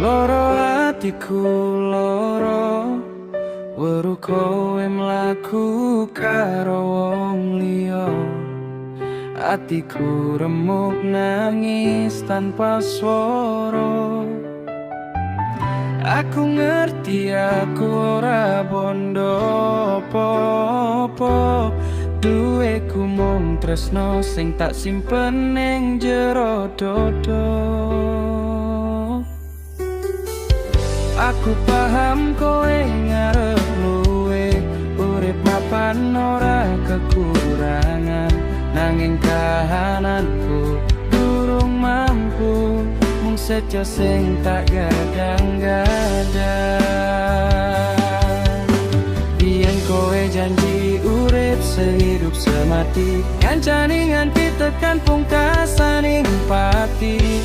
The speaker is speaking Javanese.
Loro atiku loro, weruh kowe mlaku karo wong liya. Atiku remuk nangis tanpa swara. Aku ngerti aku ora bondo apa-apa, duweku mung tresno sing tak simpen ning jero dodo. Aku paham kowe ngarep luwe, urip mapan ora kekurangan, nanging kahananku durung mampu, mung sejo sing tak gadang-gadang. Biyen kowe janji urip sehidup semati, ngancani nganti tekan pungkasaning pati.